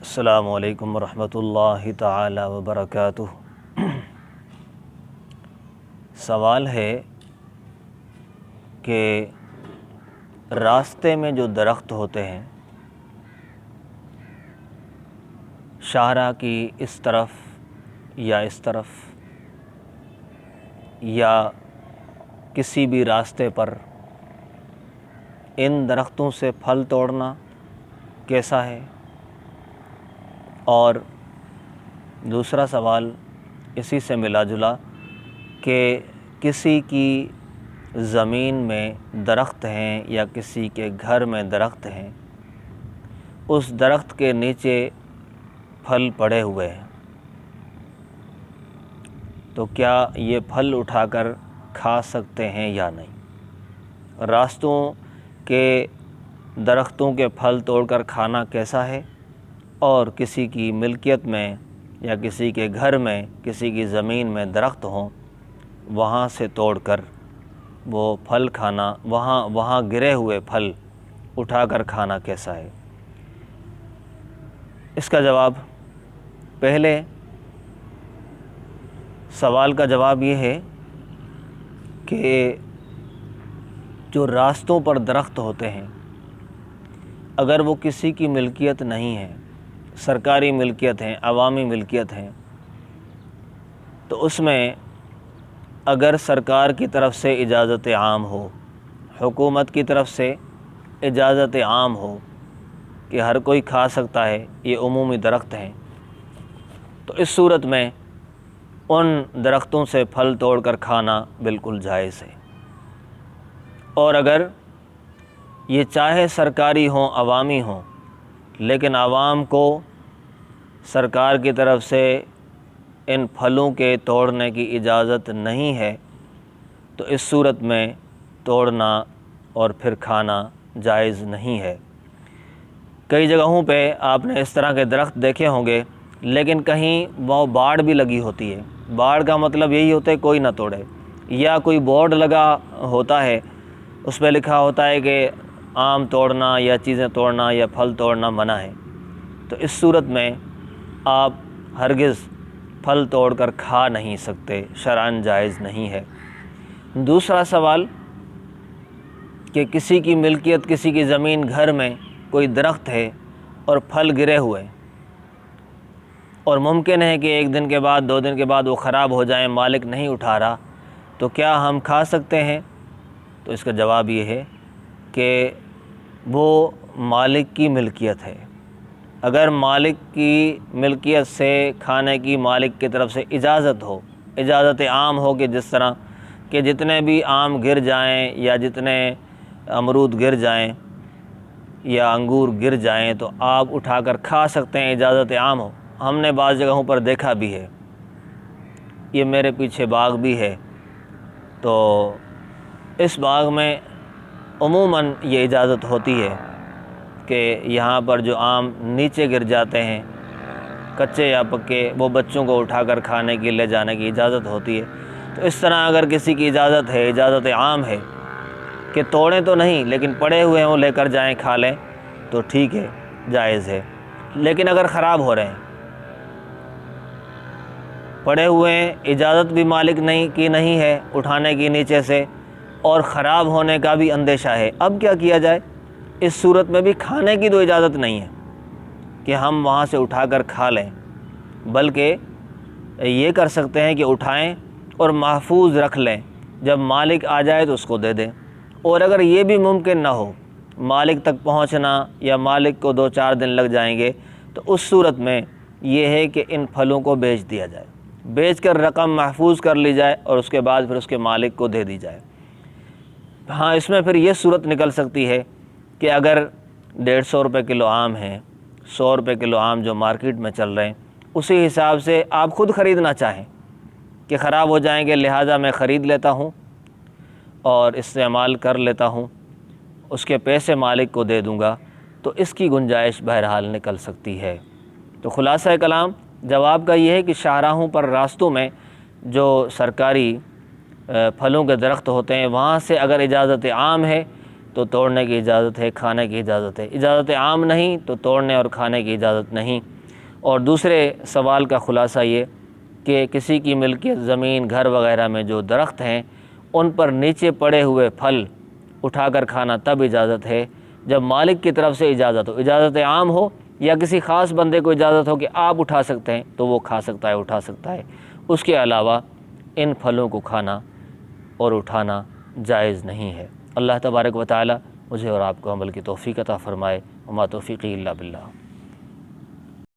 السلام علیکم ورحمۃ اللہ تعالی وبرکاتہ۔ سوال ہے کہ راستے میں جو درخت ہوتے ہیں شاہراہ کی اس طرف یا اس طرف یا کسی بھی راستے پر ان درختوں سے پھل توڑنا کیسا ہے؟ اور دوسرا سوال اسی سے ملا جلا کہ کسی کی زمین میں درخت ہیں یا کسی کے گھر میں درخت ہیں، اس درخت کے نیچے پھل پڑے ہوئے ہیں، تو کیا یہ پھل اٹھا کر کھا سکتے ہیں یا نہیں؟ راستوں کے درختوں کے پھل توڑ کر کھانا کیسا ہے؟ اور کسی کی ملکیت میں یا کسی کے گھر میں کسی کی زمین میں درخت ہوں، وہاں سے توڑ کر وہ پھل کھانا، وہاں گرے ہوئے پھل اٹھا کر کھانا کیسا ہے؟ اس کا جواب، پہلے سوال کا جواب یہ ہے کہ جو راستوں پر درخت ہوتے ہیں اگر وہ کسی کی ملکیت نہیں ہے، سرکاری ملکیت ہیں، عوامی ملکیت ہیں، تو اس میں اگر سرکار کی طرف سے اجازت عام ہو، حکومت کی طرف سے اجازت عام ہو کہ ہر کوئی کھا سکتا ہے، یہ عمومی درخت ہیں، تو اس صورت میں ان درختوں سے پھل توڑ کر کھانا بالکل جائز ہے۔ اور اگر یہ چاہے سرکاری ہوں، عوامی ہوں، لیکن عوام کو سرکار کی طرف سے ان پھلوں کے توڑنے کی اجازت نہیں ہے، تو اس صورت میں توڑنا اور پھر کھانا جائز نہیں ہے۔ کئی جگہوں پہ آپ نے اس طرح کے درخت دیکھے ہوں گے، لیکن کہیں وہ باڑ بھی لگی ہوتی ہے۔ باڑ کا مطلب یہی ہوتا ہے کوئی نہ توڑے، یا کوئی بورڈ لگا ہوتا ہے، اس پہ لکھا ہوتا ہے کہ آم توڑنا یا چیزیں توڑنا یا پھل توڑنا منع ہے، تو اس صورت میں آپ ہرگز پھل توڑ کر کھا نہیں سکتے، شرعاً جائز نہیں ہے۔ دوسرا سوال کہ کسی کی ملکیت، کسی کی زمین، گھر میں کوئی درخت ہے اور پھل گرے ہوئے، اور ممکن ہے کہ ایک دن کے بعد، 2 دن کے بعد وہ خراب ہو جائیں، مالک نہیں اٹھا رہا، تو کیا ہم کھا سکتے ہیں؟ تو اس کا جواب یہ ہے کہ وہ مالک کی ملکیت ہے۔ اگر مالک کی ملکیت سے کھانے کی مالک کی طرف سے اجازت ہو، اجازت عام ہو، کہ جس طرح کہ جتنے بھی آم گر جائیں یا جتنے امرود گر جائیں یا انگور گر جائیں تو آپ اٹھا کر کھا سکتے ہیں، اجازت عام ہو۔ ہم نے بعض جگہوں پر دیکھا بھی ہے، یہ میرے پیچھے باغ بھی ہے، تو اس باغ میں عموماً یہ اجازت ہوتی ہے کہ یہاں پر جو آم نیچے گر جاتے ہیں، کچے یا پکے، وہ بچوں کو اٹھا کر کھانے کے لے جانے کی اجازت ہوتی ہے۔ تو اس طرح اگر کسی کی اجازت ہے، اجازت عام ہے کہ توڑیں تو نہیں لیکن پڑے ہوئے ہوں، لے کر جائیں، کھا لیں، تو ٹھیک ہے، جائز ہے۔ لیکن اگر خراب ہو رہے ہیں، پڑے ہوئے ہیں، اجازت بھی مالک نہیں ہے اٹھانے کی نیچے سے، اور خراب ہونے کا بھی اندیشہ ہے، اب کیا کیا جائے؟ اس صورت میں بھی کھانے کی تو اجازت نہیں ہے کہ ہم وہاں سے اٹھا کر کھا لیں، بلکہ یہ کر سکتے ہیں کہ اٹھائیں اور محفوظ رکھ لیں، جب مالک آ جائے تو اس کو دے دیں۔ اور اگر یہ بھی ممکن نہ ہو، مالک تک پہنچنا، یا مالک کو 2-4 دن لگ جائیں گے، تو اس صورت میں یہ ہے کہ ان پھلوں کو بیچ دیا جائے، بیچ کر رقم محفوظ کر لی جائے اور اس کے بعد پھر اس کے مالک کو دے دی جائے۔ ہاں، اس میں پھر یہ صورت نکل سکتی ہے کہ اگر 150 روپے کلو آم ہیں، 100 روپے کلو آم جو مارکیٹ میں چل رہے ہیں، اسی حساب سے آپ خود خریدنا چاہیں کہ خراب ہو جائیں گے، لہٰذا میں خرید لیتا ہوں اور استعمال کر لیتا ہوں، اس کے پیسے مالک کو دے دوں گا، تو اس کی گنجائش بہرحال نکل سکتی ہے۔ تو خلاصہ کلام جواب کا یہ ہے کہ شاہراہوں پر، راستوں میں جو سرکاری پھلوں کے درخت ہوتے ہیں، وہاں سے اگر اجازت عام ہے تو توڑنے کی اجازت ہے، کھانے کی اجازت ہے۔ اجازت عام نہیں تو توڑنے اور کھانے کی اجازت نہیں۔ اور دوسرے سوال کا خلاصہ یہ کہ کسی کی ملکیت زمین گھر وغیرہ میں جو درخت ہیں ان پر نیچے پڑے ہوئے پھل اٹھا کر کھانا تب اجازت ہے جب مالک کی طرف سے اجازت ہو، اجازت عام ہو یا کسی خاص بندے کو اجازت ہو کہ آپ اٹھا سکتے ہیں تو وہ کھا سکتا ہے، اٹھا سکتا ہے۔ اس کے علاوہ ان پھلوں کو کھانا اور اٹھانا جائز نہیں ہے۔ اللہ تبارک و تعالی مجھے اور آپ کو عمل کی توفیق عطا فرمائے۔ وما توفیقی الا باللہ۔